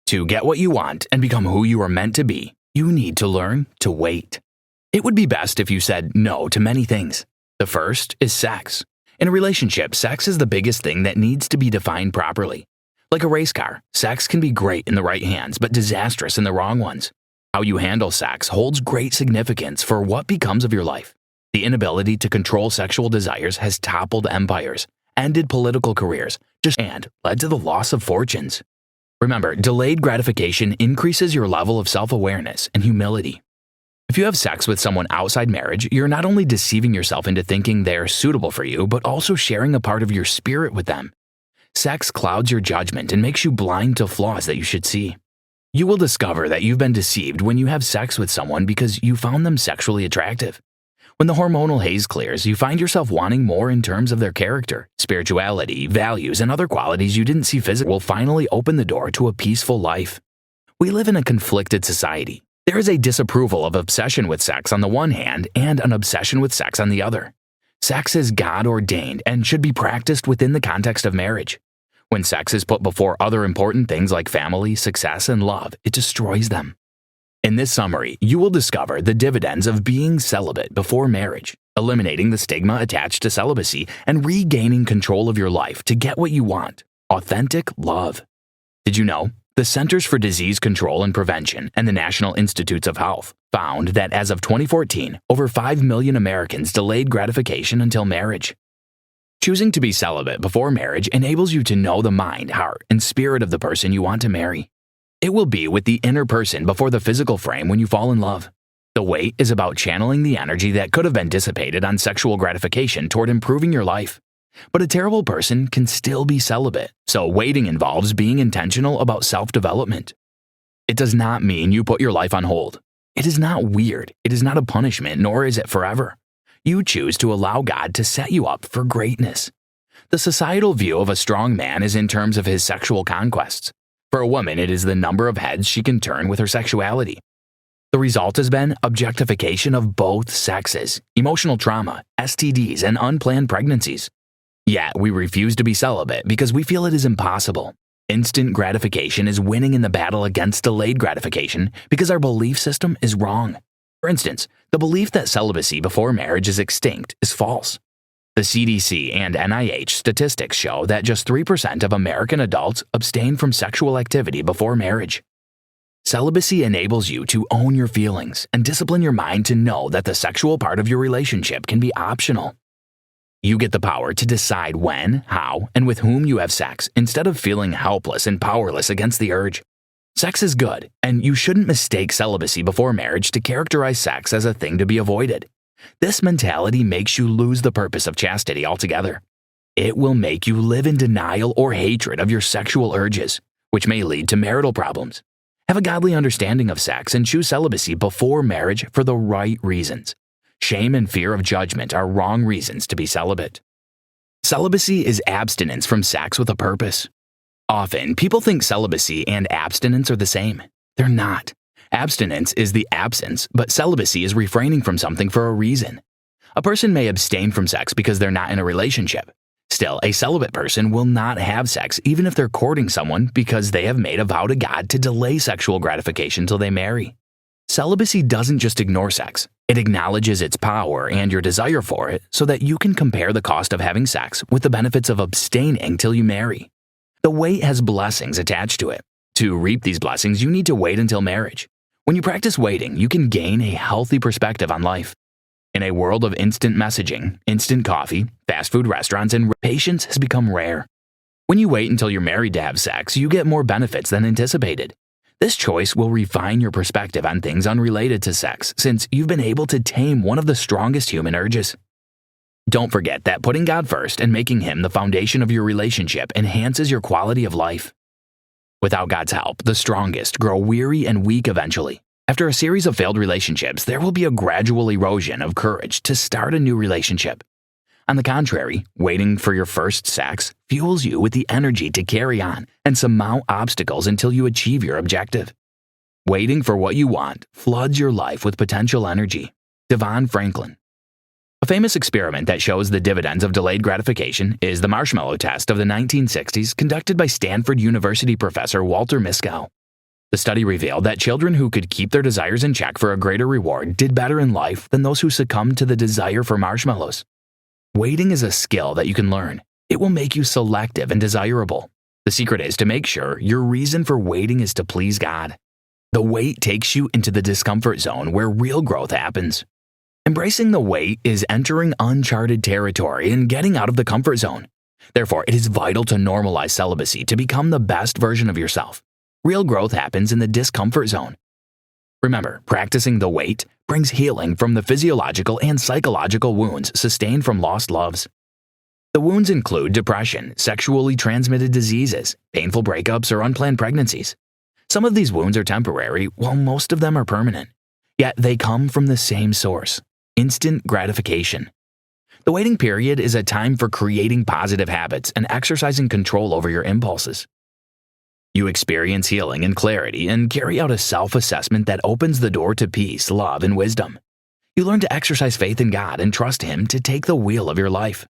To get what you want and become who you are meant to be, you need to learn to wait. It would be best if you said no to many things. The first is sex. In a relationship, sex is the biggest thing that needs to be defined properly. Like a race car, sex can be great in the right hands, but disastrous in the wrong ones. How you handle sex holds great significance for what becomes of your life. The inability to control sexual desires has toppled empires, ended political careers, and led to the loss of fortunes. Remember, delayed gratification increases your level of self-awareness and humility. If you have sex with someone outside marriage, you're not only deceiving yourself into thinking they're suitable for you, but also sharing a part of your spirit with them. Sex clouds your judgment and makes you blind to flaws that you should see. You will discover that you've been deceived when you have sex with someone because you found them sexually attractive. When the hormonal haze clears, you find yourself wanting more in terms of their character, spirituality, values, and other qualities you didn't see physically will finally open the door to a peaceful life. We live in a conflicted society. There is a disapproval of obsession with sex on the one hand and an obsession with sex on the other. Sex is God-ordained and should be practiced within the context of marriage. When sex is put before other important things like family, success, and love, it destroys them. In this summary, you will discover the dividends of being celibate before marriage, eliminating the stigma attached to celibacy, and regaining control of your life to get what you want: authentic love. Did you know? The Centers for Disease Control and Prevention and the National Institutes of Health found that as of 2014, over 5 million Americans delayed gratification until marriage. Choosing to be celibate before marriage enables you to know the mind, heart, and spirit of the person you want to marry. It will be with the inner person before the physical frame when you fall in love. The wait is about channeling the energy that could have been dissipated on sexual gratification toward improving your life. But a terrible person can still be celibate, so waiting involves being intentional about self-development. It does not mean you put your life on hold. It is not weird, it is not a punishment, nor is it forever. You choose to allow God to set you up for greatness. The societal view of a strong man is in terms of his sexual conquests. For a woman, it is the number of heads she can turn with her sexuality. The result has been objectification of both sexes, emotional trauma, STDs, and unplanned pregnancies. Yet, we refuse to be celibate because we feel it is impossible. Instant gratification is winning in the battle against delayed gratification because our belief system is wrong. For instance, the belief that celibacy before marriage is extinct is false. The CDC and NIH statistics show that just 3% of American adults abstain from sexual activity before marriage. Celibacy enables you to own your feelings and discipline your mind to know that the sexual part of your relationship can be optional. You get the power to decide when, how, and with whom you have sex instead of feeling helpless and powerless against the urge. Sex is good, and you shouldn't mistake celibacy before marriage to characterize sex as a thing to be avoided. This mentality makes you lose the purpose of chastity altogether. It will make you live in denial or hatred of your sexual urges, which may lead to marital problems. Have a godly understanding of sex and choose celibacy before marriage for the right reasons. Shame and fear of judgment are wrong reasons to be celibate. Celibacy is abstinence from sex with a purpose. Often, people think celibacy and abstinence are the same. They're not. Abstinence is the absence, but celibacy is refraining from something for a reason. A person may abstain from sex because they're not in a relationship. Still, a celibate person will not have sex even if they're courting someone because they have made a vow to God to delay sexual gratification till they marry. Celibacy doesn't just ignore sex. It acknowledges its power and your desire for it so that you can compare the cost of having sex with the benefits of abstaining till you marry. The wait has blessings attached to it. To reap these blessings, you need to wait until marriage. When you practice waiting, you can gain a healthy perspective on life. In a world of instant messaging, instant coffee, fast food restaurants, and patience has become rare. When you wait until you're married to have sex, you get more benefits than anticipated. This choice will refine your perspective on things unrelated to sex, since you've been able to tame one of the strongest human urges. Don't forget that putting God first and making Him the foundation of your relationship enhances your quality of life. Without God's help, the strongest grow weary and weak eventually. After a series of failed relationships, there will be a gradual erosion of courage to start a new relationship. On the contrary, waiting for your first sex fuels you with the energy to carry on and surmount obstacles until you achieve your objective. Waiting for what you want floods your life with potential energy. Devon Franklin. A famous experiment that shows the dividends of delayed gratification is the marshmallow test of the 1960s conducted by Stanford University professor Walter Miskow. The study revealed that children who could keep their desires in check for a greater reward did better in life than those who succumbed to the desire for marshmallows. Waiting is a skill that you can learn. It will make you selective and desirable. The secret is to make sure your reason for waiting is to please God. The wait takes you into the discomfort zone where real growth happens. Embracing the wait is entering uncharted territory and getting out of the comfort zone. Therefore, it is vital to normalize celibacy to become the best version of yourself. Real growth happens in the discomfort zone. Remember, practicing the wait brings healing from the physiological and psychological wounds sustained from lost loves. The wounds include depression, sexually transmitted diseases, painful breakups, or unplanned pregnancies. Some of these wounds are temporary, while most of them are permanent. Yet they come from the same source: instant gratification. The waiting period is a time for creating positive habits and exercising control over your impulses. You experience healing and clarity and carry out a self-assessment that opens the door to peace, love, and wisdom. You learn to exercise faith in God and trust Him to take the wheel of your life.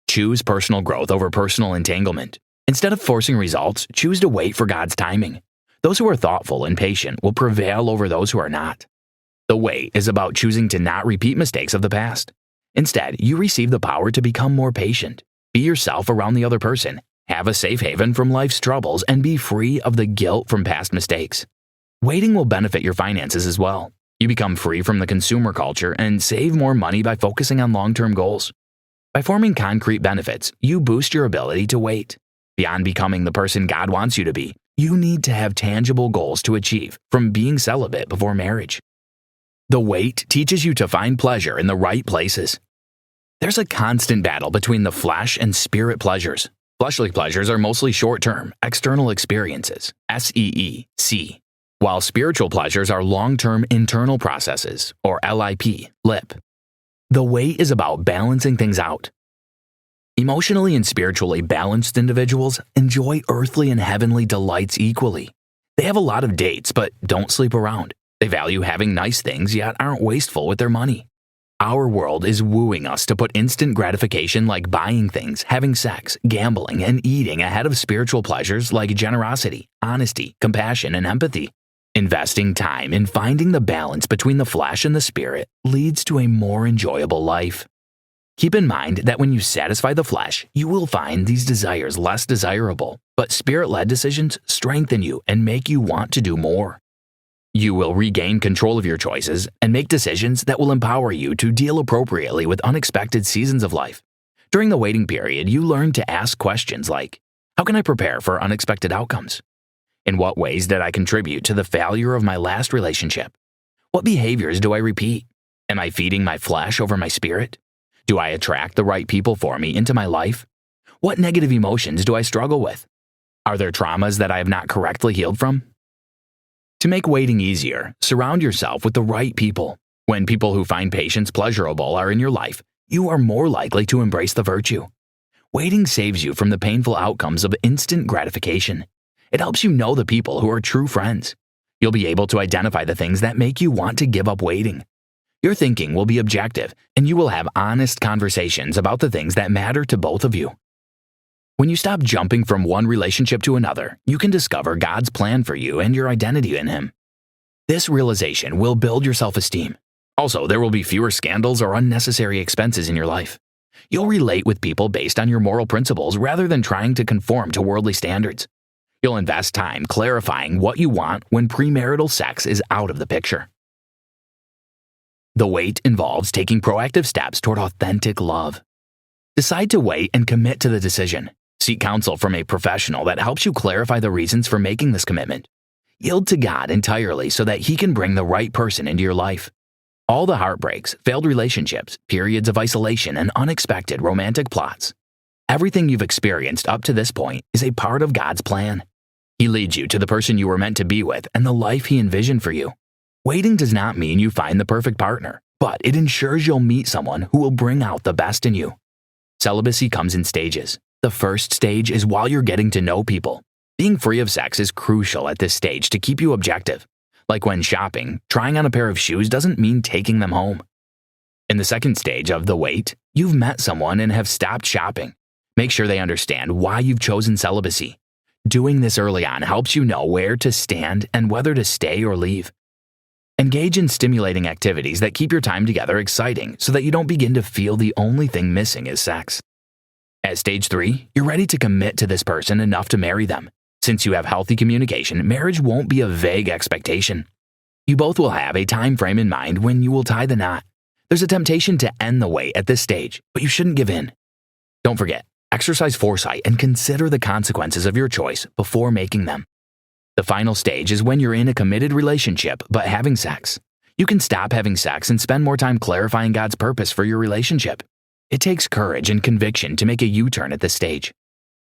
Choose personal growth over personal entanglement. Instead of forcing results, choose to wait for God's timing. Those who are thoughtful and patient will prevail over those who are not. The wait is about choosing to not repeat mistakes of the past. Instead, you receive the power to become more patient. Be yourself around the other person. Have a safe haven from life's troubles and be free of the guilt from past mistakes. Waiting will benefit your finances as well. You become free from the consumer culture and save more money by focusing on long-term goals. By forming concrete benefits, you boost your ability to wait. Beyond becoming the person God wants you to be, you need to have tangible goals to achieve from being celibate before marriage. The wait teaches you to find pleasure in the right places. There's a constant battle between the flesh and spirit pleasures. Fleshly pleasures are mostly short-term, external experiences, SEEC, while spiritual pleasures are long-term internal processes, or LIP. The wait is about balancing things out. Emotionally and spiritually balanced individuals enjoy earthly and heavenly delights equally. They have a lot of dates, but don't sleep around. They value having nice things, yet aren't wasteful with their money. Our world is wooing us to put instant gratification like buying things, having sex, gambling, and eating ahead of spiritual pleasures like generosity, honesty, compassion, and empathy. Investing time in finding the balance between the flesh and the spirit leads to a more enjoyable life. Keep in mind that when you satisfy the flesh, you will find these desires less desirable, but spirit-led decisions strengthen you and make you want to do more. You will regain control of your choices and make decisions that will empower you to deal appropriately with unexpected seasons of life. During the waiting period, you learn to ask questions like, how can I prepare for unexpected outcomes? In what ways did I contribute to the failure of my last relationship? What behaviors do I repeat? Am I feeding my flesh over my spirit? Do I attract the right people for me into my life? What negative emotions do I struggle with? Are there traumas that I have not correctly healed from? To make waiting easier, surround yourself with the right people. When people who find patience pleasurable are in your life, you are more likely to embrace the virtue. Waiting saves you from the painful outcomes of instant gratification. It helps you know the people who are true friends. You'll be able to identify the things that make you want to give up waiting. Your thinking will be objective, and you will have honest conversations about the things that matter to both of you. When you stop jumping from one relationship to another, you can discover God's plan for you and your identity in Him. This realization will build your self-esteem. Also, there will be fewer scandals or unnecessary expenses in your life. You'll relate with people based on your moral principles rather than trying to conform to worldly standards. You'll invest time clarifying what you want when premarital sex is out of the picture. The wait involves taking proactive steps toward authentic love. Decide to wait and commit to the decision. Seek counsel from a professional that helps you clarify the reasons for making this commitment. Yield to God entirely so that He can bring the right person into your life. All the heartbreaks, failed relationships, periods of isolation, and unexpected romantic plots. Everything you've experienced up to this point is a part of God's plan. He leads you to the person you were meant to be with and the life He envisioned for you. Waiting does not mean you find the perfect partner, but it ensures you'll meet someone who will bring out the best in you. Celibacy comes in stages. The first stage is while you're getting to know people. Being free of sex is crucial at this stage to keep you objective. Like when shopping, trying on a pair of shoes doesn't mean taking them home. In the second stage of the wait, you've met someone and have stopped shopping. Make sure they understand why you've chosen celibacy. Doing this early on helps you know where to stand and whether to stay or leave. Engage in stimulating activities that keep your time together exciting so that you don't begin to feel the only thing missing is sex. At stage 3, you're ready to commit to this person enough to marry them. Since you have healthy communication, marriage won't be a vague expectation. You both will have a time frame in mind when you will tie the knot. There's a temptation to end the wait at this stage, but you shouldn't give in. Don't forget, exercise foresight and consider the consequences of your choice before making them. The final stage is when you're in a committed relationship but having sex. You can stop having sex and spend more time clarifying God's purpose for your relationship. It takes courage and conviction to make a U-turn at this stage.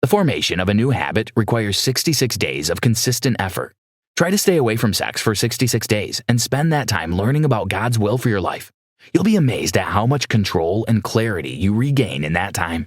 The formation of a new habit requires 66 days of consistent effort. Try to stay away from sex for 66 days and spend that time learning about God's will for your life. You'll be amazed at how much control and clarity you regain in that time.